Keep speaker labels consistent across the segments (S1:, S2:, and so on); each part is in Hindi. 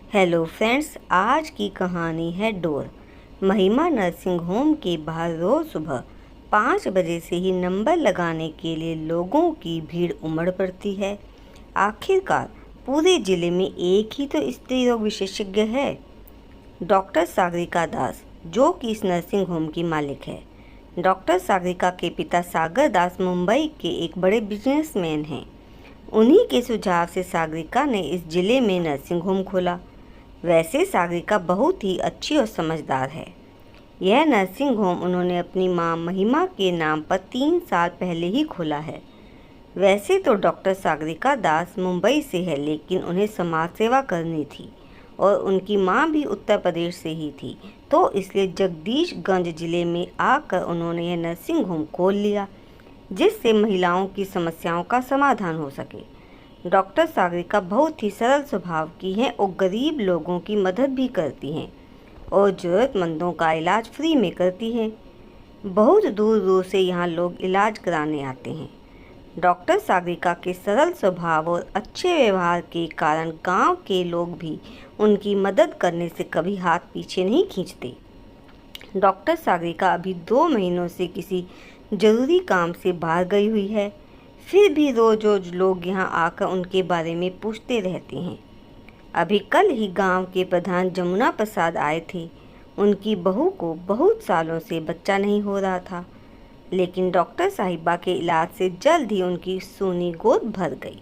S1: हेलो फ्रेंड्स, आज की कहानी है डोर। महिमा नर्सिंग होम के बाहर रोज सुबह 5 बजे से ही नंबर लगाने के लिए लोगों की भीड़ उमड़ पड़ती है। आखिरकार पूरे जिले में एक ही तो स्त्री रोग विशेषज्ञ है, डॉक्टर सागरिका दास, जो कि इस नर्सिंग होम की मालिक है। डॉक्टर सागरिका के पिता सागर दास मुंबई के एक बड़े बिजनेसमैन हैं। उन्हीं के सुझाव से सागरिका ने इस जिले में नर्सिंग होम खोला। वैसे सागरिका बहुत ही अच्छी और समझदार है। यह नर्सिंग होम उन्होंने अपनी मां महिमा के नाम पर 3 साल पहले ही खोला है। वैसे तो डॉक्टर सागरिका दास मुंबई से है, लेकिन उन्हें समाज सेवा करनी थी और उनकी मां भी उत्तर प्रदेश से ही थी, तो इसलिए जगदीशगंज जिले में आकर उन्होंने यह नर्सिंग होम खोल लिया, जिससे महिलाओं की समस्याओं का समाधान हो सके। डॉक्टर सागरिका बहुत ही सरल स्वभाव की हैं और गरीब लोगों की मदद भी करती हैं और ज़रूरतमंदों का इलाज फ्री में करती हैं। बहुत दूर दूर से यहाँ लोग इलाज कराने आते हैं। डॉक्टर सागरिका के सरल स्वभाव और अच्छे व्यवहार के कारण गांव के लोग भी उनकी मदद करने से कभी हाथ पीछे नहीं खींचते। डॉक्टर सागरिका अभी 2 महीनों से किसी ज़रूरी काम से बाहर गई हुई है, फिर भी रोज रोज लोग यहाँ आकर उनके बारे में पूछते रहते हैं। अभी कल ही गांव के प्रधान जमुना प्रसाद आए थे। उनकी बहू को बहुत सालों से बच्चा नहीं हो रहा था, लेकिन डॉक्टर साहिबा के इलाज से जल्द ही उनकी सूनी गोद भर गई।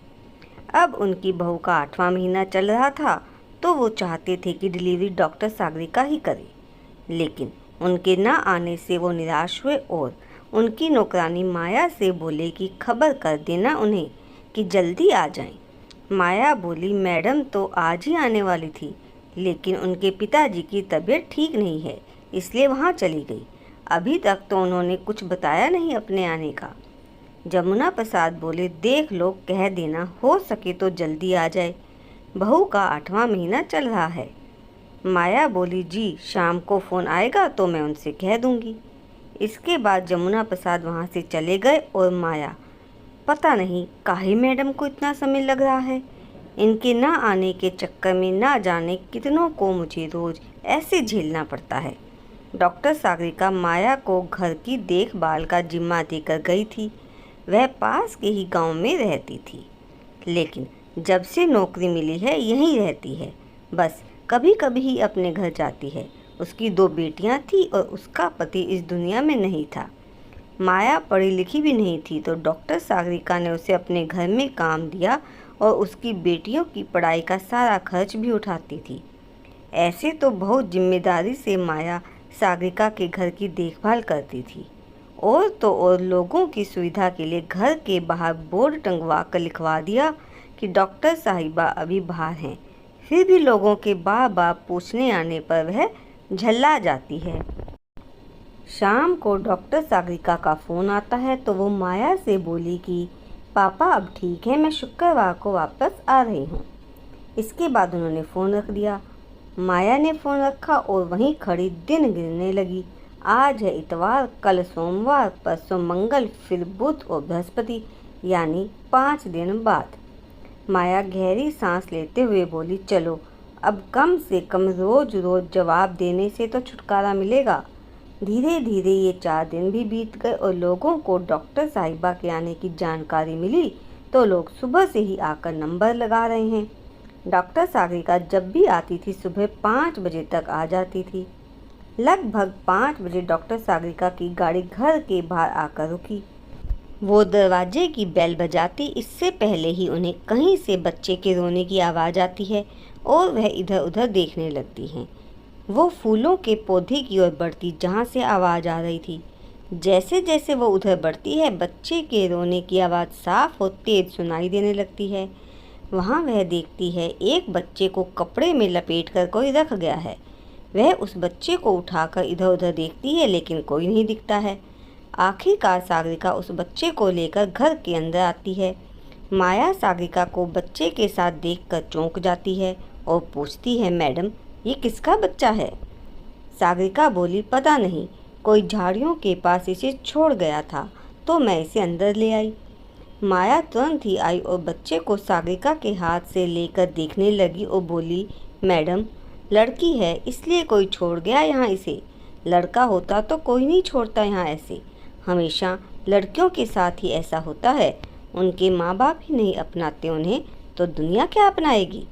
S1: अब उनकी बहू का 8वां महीना चल रहा था, तो वो चाहते थे कि डिलीवरी डॉक्टर सागरिका ही करे, लेकिन उनके न आने से वो निराश हुए और उनकी नौकरानी माया से बोले कि खबर कर देना उन्हें कि जल्दी आ जाएं। माया बोली, मैडम तो आज ही आने वाली थी, लेकिन उनके पिताजी की तबीयत ठीक नहीं है, इसलिए वहाँ चली गई। अभी तक तो उन्होंने कुछ बताया नहीं अपने आने का। जमुना प्रसाद बोले, देख लो, कह देना हो सके तो जल्दी आ जाए, बहू का 8वां महीना चल रहा है। माया बोली, जी शाम को फ़ोन आएगा तो मैं उनसे कह दूँगी। इसके बाद जमुना प्रसाद वहाँ से चले गए और माया, पता नहीं काहे मैडम को इतना समय लग रहा है, इनके ना आने के चक्कर में ना जाने कितनों को मुझे रोज़ ऐसे झेलना पड़ता है। डॉक्टर सागरिका माया को घर की देखभाल का जिम्मा देकर गई थी। वह पास के ही गांव में रहती थी, लेकिन जब से नौकरी मिली है यहीं रहती है। बस कभी कभी ही अपने घर जाती है। उसकी 2 बेटियां थी और उसका पति इस दुनिया में नहीं था। माया पढ़ी लिखी भी नहीं थी, तो डॉक्टर सागरिका ने उसे अपने घर में काम दिया और उसकी बेटियों की पढ़ाई का सारा खर्च भी उठाती थी। ऐसे तो बहुत जिम्मेदारी से माया सागरिका के घर की देखभाल करती थी, और तो और लोगों की सुविधा के लिए घर के बाहर बोर्ड टंगवा कर लिखवा दिया कि डॉक्टर साहिबा अभी बाहर हैं। फिर भी लोगों के बार बार पूछने आने पर वह झल्ला जाती है। शाम को डॉक्टर सागरिका का फ़ोन आता है तो वो माया से बोली कि पापा अब ठीक है, मैं शुक्रवार को वापस आ रही हूँ। इसके बाद उन्होंने फ़ोन रख दिया। माया ने फ़ोन रखा और वहीं खड़ी दिन गिनने लगी। आज है इतवार, कल सोमवार, परसों मंगल, फिर बुध और बृहस्पति, यानी 5 दिन बाद। माया गहरी सांस लेते हुए बोली, चलो अब कम से कम रोज़ रोज़ जवाब देने से तो छुटकारा मिलेगा। धीरे धीरे ये 4 दिन भी बीत गए और लोगों को डॉक्टर साहिबा के आने की जानकारी मिली तो लोग सुबह से ही आकर नंबर लगा रहे हैं। डॉक्टर सागरिका जब भी आती थी सुबह 5 बजे तक आ जाती थी। लगभग 5 बजे डॉक्टर सागरिका की गाड़ी घर के बाहर आकर रुकी। वो दरवाजे की बेल बजाती इससे पहले ही उन्हें कहीं से बच्चे के रोने की आवाज़ आती है और वह इधर उधर देखने लगती हैं। वो फूलों के पौधे की ओर बढ़ती जहाँ से आवाज़ आ रही थी। जैसे जैसे वो उधर बढ़ती है, बच्चे के रोने की आवाज़ साफ और तेज सुनाई देने लगती है। वहाँ वह देखती है एक बच्चे को कपड़े में लपेट कर कोई रख गया है। वह उस बच्चे को उठाकर इधर उधर देखती है, लेकिन कोई नहीं दिखता है। आखिरकार सागरिका उस बच्चे को लेकर घर के अंदर आती है। माया सागरिका को बच्चे के साथ देखकर चौंक जाती है और पूछती है, मैडम ये किसका बच्चा है? सागरिका बोली, पता नहीं, कोई झाड़ियों के पास इसे छोड़ गया था तो मैं इसे अंदर ले आई। माया तुरंत ही आई और बच्चे को सागरिका के हाथ से लेकर देखने लगी और बोली, मैडम, लड़की है इसलिए कोई छोड़ गया यहाँ इसे। लड़का होता तो कोई नहीं छोड़ता यहाँ ऐसे। हमेशा लड़कियों के साथ ही ऐसा होता है। उनके माँ बाप ही नहीं अपनाते उन्हें तो दुनिया क्या अपनाएगी।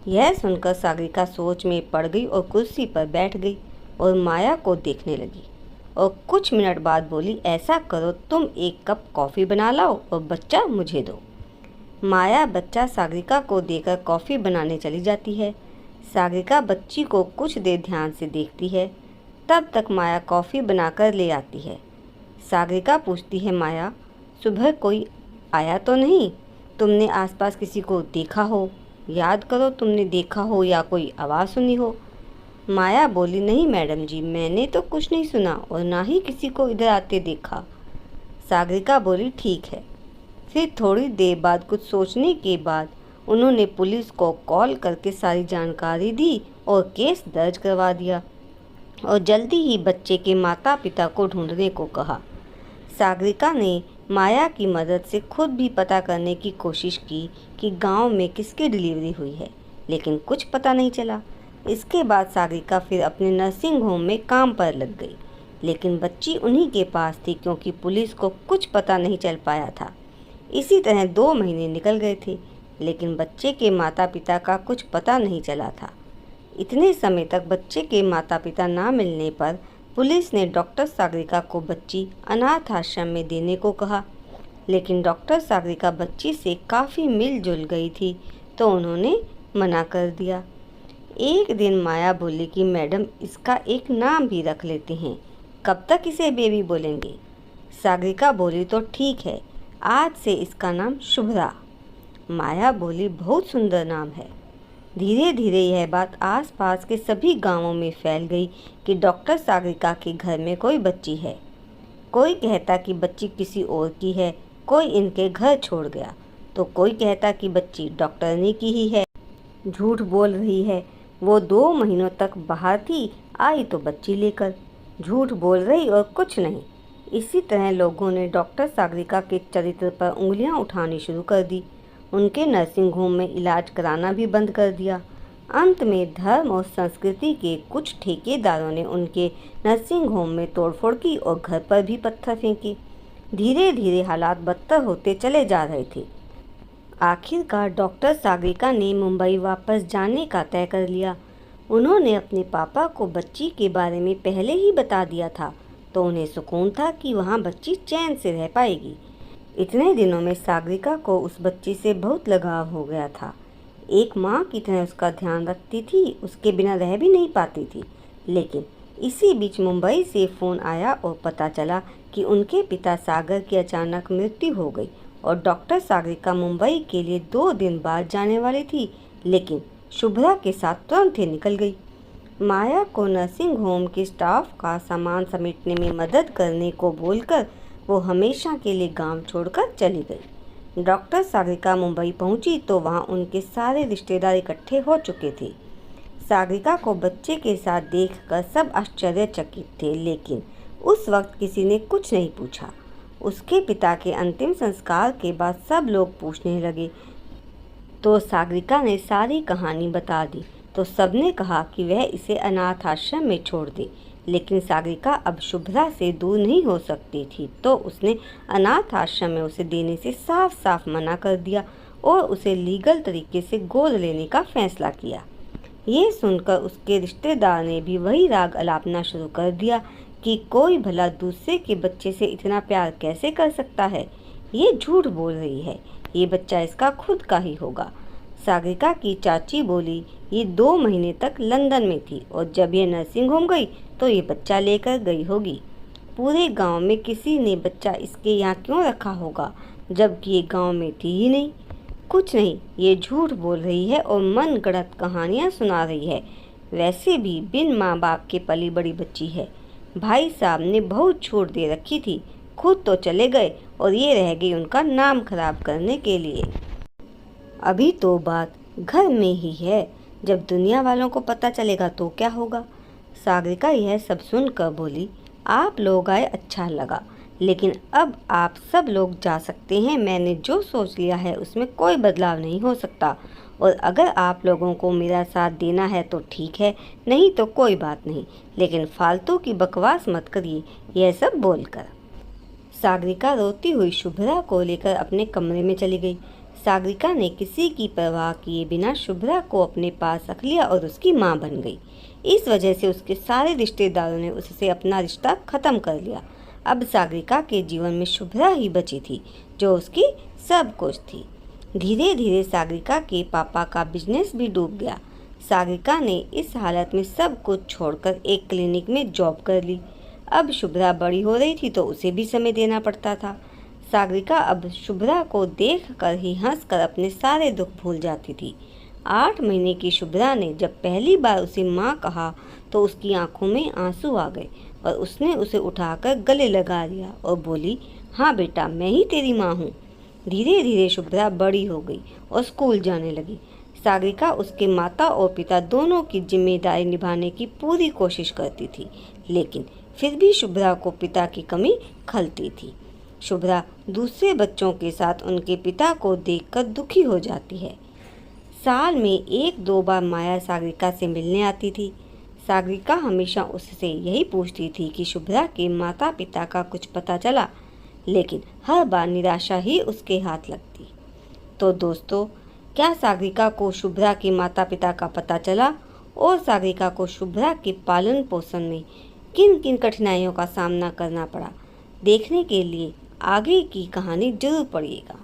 S1: यह सुनकर सागरिका सोच में पड़ गई और कुर्सी पर बैठ गई और माया को देखने लगी और कुछ मिनट बाद बोली, ऐसा करो तुम एक कप कॉफ़ी बना लाओ और बच्चा मुझे दो। माया बच्चा सागरिका को देकर कॉफ़ी बनाने चली जाती है। सागरिका बच्ची को कुछ देर ध्यान से देखती है। तब तक माया कॉफ़ी बनाकर ले आती है। सागरिका पूछती है, माया, सुबह कोई आया तो नहीं? तुमने आसपास किसी को देखा हो? याद करो तुमने देखा हो या कोई आवाज़ सुनी हो। माया बोली, नहीं मैडम जी, मैंने तो कुछ नहीं सुना और ना ही किसी को इधर आते देखा। सागरिका बोली, ठीक है। फिर थोड़ी देर बाद कुछ सोचने के बाद उन्होंने पुलिस को कॉल करके सारी जानकारी दी और केस दर्ज करवा दिया और जल्दी ही बच्चे के माता पिता को ढूंढने को कहा। सागरिका ने माया की मदद से खुद भी पता करने की कोशिश की कि गांव में किसकी डिलीवरी हुई है, लेकिन कुछ पता नहीं चला। इसके बाद सागरिका फिर अपने नर्सिंग होम में काम पर लग गई, लेकिन बच्ची उन्हीं के पास थी क्योंकि पुलिस को कुछ पता नहीं चल पाया था। इसी तरह 2 महीने निकल गए थे, लेकिन बच्चे के माता पिता का कुछ पता नहीं चला था। इतने समय तक बच्चे के माता पिता ना मिलने पर पुलिस ने डॉक्टर सागरिका को बच्ची अनाथ आश्रम में देने को कहा, लेकिन डॉक्टर सागरिका बच्ची से काफ़ी मिलजुल गई थी तो उन्होंने मना कर दिया। एक दिन माया बोली कि मैडम, इसका एक नाम भी रख लेते हैं, कब तक इसे बेबी बोलेंगे? सागरिका बोली, तो ठीक है, आज से इसका नाम शुभ्रा। माया बोली, बहुत सुंदर नाम है। धीरे धीरे यह बात आसपास के सभी गांवों में फैल गई कि डॉक्टर सागरिका के घर में कोई बच्ची है। कोई कहता कि बच्ची किसी और की है, कोई इनके घर छोड़ गया, तो कोई कहता कि बच्ची डॉक्टरनी की ही है, झूठ बोल रही है, वो 2 महीनों तक बाहर थी, आई तो बच्ची लेकर, झूठ बोल रही और कुछ नहीं। इसी तरह लोगों ने डॉक्टर सागरिका के चरित्र पर उंगलियां उठानी शुरू कर दी। उनके नर्सिंग होम में इलाज कराना भी बंद कर दिया। अंत में धर्म और संस्कृति के कुछ ठेकेदारों ने उनके नर्सिंग होम में तोड़फोड़ की और घर पर भी पत्थर फेंके। धीरे धीरे हालात बदतर होते चले जा रहे थे। आखिरकार डॉक्टर सागरिका ने मुंबई वापस जाने का तय कर लिया। उन्होंने अपने पापा को बच्ची के बारे में पहले ही बता दिया था, तो उन्हें सुकून था कि वहाँ बच्ची चैन से रह पाएगी। इतने दिनों में सागरिका को उस बच्ची से बहुत लगाव हो गया था। एक माँ की तरह उसका ध्यान रखती थी, उसके बिना रह भी नहीं पाती थी। लेकिन इसी बीच मुंबई से फ़ोन आया और पता चला कि उनके पिता सागर की अचानक मृत्यु हो गई और डॉक्टर सागरिका मुंबई के लिए 2 दिन बाद जाने वाली थी, लेकिन शुभ्रा के साथ तुरंत ही निकल गई। माया को नर्सिंग होम के स्टाफ का सामान समेटने में मदद करने को बोलकर वो हमेशा के लिए गांव छोड़कर चली गई। डॉक्टर सागरिका मुंबई पहुंची तो वहां उनके सारे रिश्तेदार इकट्ठे हो चुके थे। सागरिका को बच्चे के साथ देखकर सब आश्चर्यचकित थे, लेकिन उस वक्त किसी ने कुछ नहीं पूछा। उसके पिता के अंतिम संस्कार के बाद सब लोग पूछने लगे तो सागरिका ने सारी कहानी बता दी, तो सबने कहा कि वह इसे अनाथ आश्रम में छोड़ दे। लेकिन सागरिका अब शुभ्रा से दूर नहीं हो सकती थी, तो उसने अनाथ आश्रम में उसे देने से साफ साफ मना कर दिया और उसे लीगल तरीके से गोद लेने का फैसला किया। ये सुनकर उसके रिश्तेदार ने भी वही राग अलापना शुरू कर दिया कि कोई भला दूसरे के बच्चे से इतना प्यार कैसे कर सकता है, ये झूठ बोल रही है, ये बच्चा इसका खुद का ही होगा। सागरिका की चाची बोली, ये 2 महीने तक लंदन में थी और जब ये नर्सिंग होम गई तो ये बच्चा लेकर गई होगी। पूरे गांव में किसी ने बच्चा इसके यहाँ क्यों रखा होगा, जबकि ये गांव में थी ही नहीं। कुछ नहीं, ये झूठ बोल रही है और मन गढ़ंत कहानियाँ सुना रही है। वैसे भी बिन माँ बाप के पली बड़ी बच्ची है। भाई साहब ने बहुत छूट दे रखी थी, खुद तो चले गए और ये रह गई उनका नाम खराब करने के लिए। अभी तो बात घर में ही है, जब दुनिया वालों को पता चलेगा तो क्या होगा। सागरिका यह सब सुनकर बोली, आप लोग आए अच्छा लगा, लेकिन अब आप सब लोग जा सकते हैं। मैंने जो सोच लिया है उसमें कोई बदलाव नहीं हो सकता, और अगर आप लोगों को मेरा साथ देना है तो ठीक है, नहीं तो कोई बात नहीं, लेकिन फालतू की बकवास मत करिए। यह सब बोलकर सागरिका रोती हुई शुभ्रा को लेकर अपने कमरे में चली गई। सागरिका ने किसी की परवाह किए बिना शुभ्रा को अपने पास रख लिया और उसकी मां बन गई। इस वजह से उसके सारे रिश्तेदारों ने उससे अपना रिश्ता खत्म कर लिया। अब सागरिका के जीवन में शुभ्रा ही बची थी, जो उसकी सब कुछ थी। धीरे धीरे सागरिका के पापा का बिजनेस भी डूब गया। सागरिका ने इस हालत में सब कुछ छोड़कर एक क्लिनिक में जॉब कर ली। अब शुभ्रा बड़ी हो रही थी तो उसे भी समय देना पड़ता था। सागरिका अब शुभ्रा को देख कर ही हंसकर अपने सारे दुख भूल जाती थी। 8 महीने की शुभ्रा ने जब पहली बार उसे माँ कहा तो उसकी आंखों में आंसू आ गए और उसने उसे उठाकर गले लगा लिया और बोली, हाँ बेटा, मैं ही तेरी माँ हूँ। धीरे धीरे शुभ्रा बड़ी हो गई और स्कूल जाने लगी। सागरिका उसके माता और पिता दोनों की जिम्मेदारी निभाने की पूरी कोशिश करती थी, लेकिन फिर भी शुभ्रा को पिता की कमी खलती थी। शुभ्रा दूसरे बच्चों के साथ उनके पिता को देखकर दुखी हो जाती है। साल में 1-2 बार माया सागरिका से मिलने आती थी। सागरिका हमेशा उससे यही पूछती थी कि शुभ्रा के माता पिता का कुछ पता चला, लेकिन हर बार निराशा ही उसके हाथ लगती। तो दोस्तों, क्या सागरिका को शुभ्रा के माता पिता का पता चला और सागरिका को शुभ्रा के पालन पोषण में किन किन कठिनाइयों का सामना करना पड़ा? देखने के लिए आगे की कहानी जरूर पढ़िएगा।